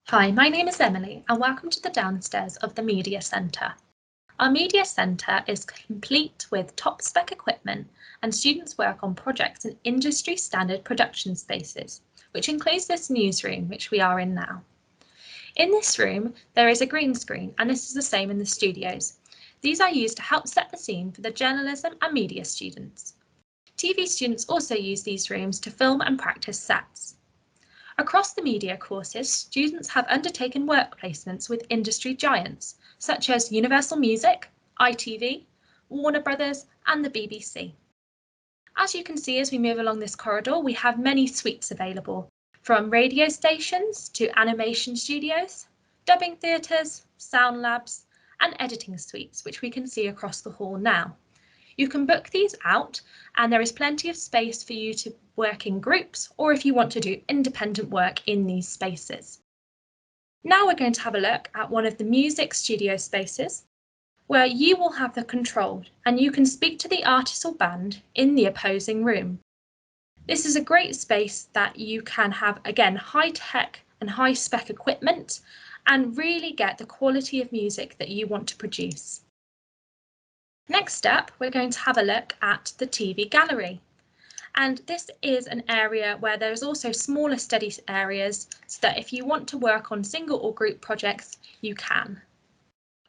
Hi, my name is Emily and welcome to the downstairs of the Media Centre. Our Media Centre is complete with top spec equipment and students work on projects in industry standard production spaces, which includes this newsroom which we are in now. In this room there is a green screen and this is the same in the studios. These are used to help set the scene for the journalism and media students. TV students also use these rooms to film and practice sets. Across the media courses, students have undertaken work placements with industry giants such as Universal Music, ITV, Warner Brothers and the BBC. As you can see as we move along this corridor, we have many suites available, from radio stations to animation studios, dubbing theatres, sound labs and editing suites, which we can see across the hall now. You can book these out and there is plenty of space for you to work in groups or if you want to do independent work in these spaces. Now we're going to have a look at one of the music studio spaces where you will have the control and you can speak to the artist or band in the opposing room. This is a great space that you can have, again, high tech and high spec equipment and really get the quality of music that you want to produce. Next up, we're going to have a look at the TV gallery. And this is an area where there's also smaller study areas so that if you want to work on single or group projects, you can.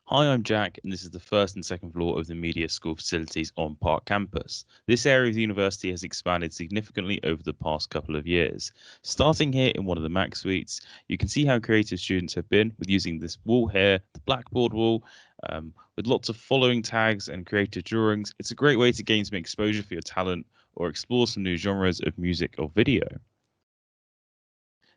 Hi, I'm Jack, and this is the first and second floor of the Media School facilities on Park Campus. This area of the university has expanded significantly over the past couple of years. Starting here in one of the Mac suites, you can see how creative students have been with using this wall here, the Blackboard Wall, with lots of following tags and creative drawings. It's a great way to gain some exposure for your talent or explore some new genres of music or video.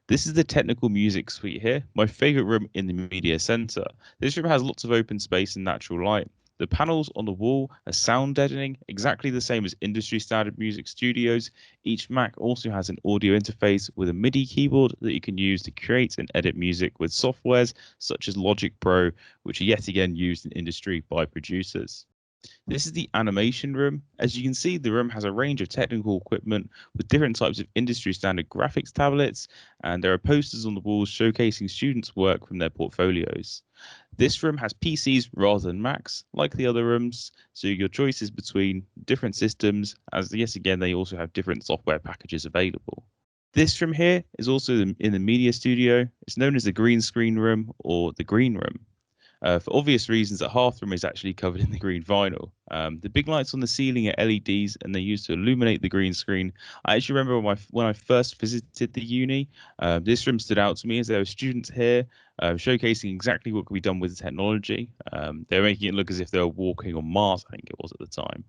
This is the technical music suite here, my favorite room in the media center. This room has lots of open space and natural light. The panels on the wall are sound deadening, exactly the same as industry standard music studios. Each Mac also has an audio interface with a MIDI keyboard that you can use to create and edit music with softwares such as Logic Pro, which are yet again used in industry by producers. This is the animation room. As you can see, the room has a range of technical equipment with different types of industry standard graphics tablets, and there are posters on the walls showcasing students' work from their portfolios. This room has PCs rather than Macs, like the other rooms, so your choice is between different systems, as yet again, they also have different software packages available. This room here is also in the media studio. It's known as the green screen room or the green room. For obvious reasons, that half the room is actually covered in the green vinyl. The big lights on the ceiling are LEDs and they're used to illuminate the green screen. I actually remember when I first visited the uni, this room stood out to me as there were students here showcasing exactly what could be done with the technology. They were making it look as if they were walking on Mars, I think it was at the time.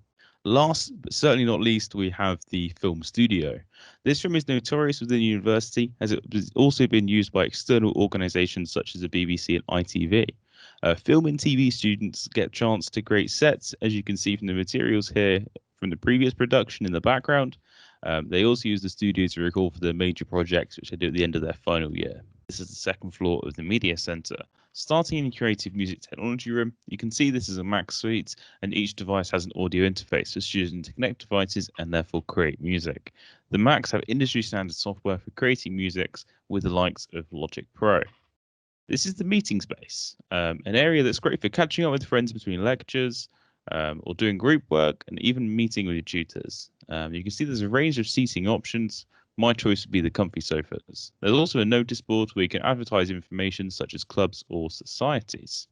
Last, but certainly not least, we have the film studio. This room is notorious within the university as it has also been used by external organisations such as the BBC and ITV. Film and TV students get a chance to create sets, as you can see from the materials here from the previous production in the background. They also use the studio to record for their major projects, which they do at the end of their final year. This is the second floor of the Media Centre. Starting in the Creative Music Technology room, you can see this is a Mac suite, and each device has an audio interface for students to connect devices and therefore create music. The Macs have industry standard software for creating music with the likes of Logic Pro. This is the meeting space, an area that's great for catching up with friends between lectures or doing group work and even meeting with your tutors. You can see there's a range of seating options. My choice would be the comfy sofas. There's also a notice board where you can advertise information such as clubs or societies.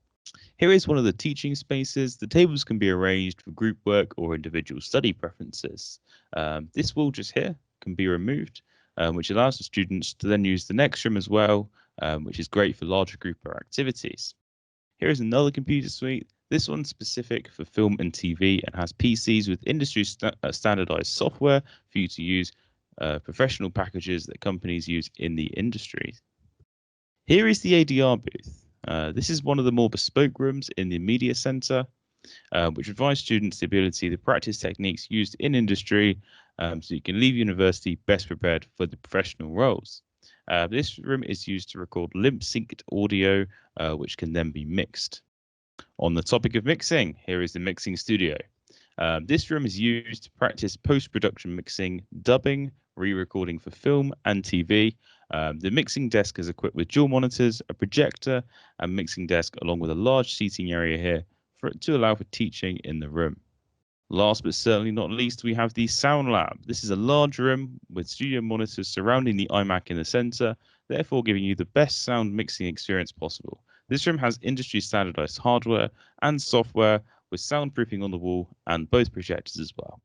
Here is one of the teaching spaces. The tables can be arranged for group work or individual study preferences. This wall just here can be removed, which allows the students to then use the next room as well, which is great for larger group activities. Here is another computer suite. This one's specific for film and TV and has PCs with industry standardized software for you to use professional packages that companies use in the industry. Here is the Adr booth. This is one of the more bespoke rooms in the media center, which provides students the ability to practice techniques used in industry so you can leave university best prepared for the professional roles. This room is used to record lip-synced audio, which can then be mixed. On the topic of mixing, here is the mixing studio. This room is used to practice post-production mixing, dubbing, re-recording for film and TV. The mixing desk is equipped with dual monitors, a projector, and mixing desk, along with a large seating area here to allow for teaching in the room. Last but certainly not least, we have the Sound Lab. This is a large room with studio monitors surrounding the iMac in the center, therefore giving you the best sound mixing experience possible. This room has industry standardized hardware and software with soundproofing on the wall and both projectors as well.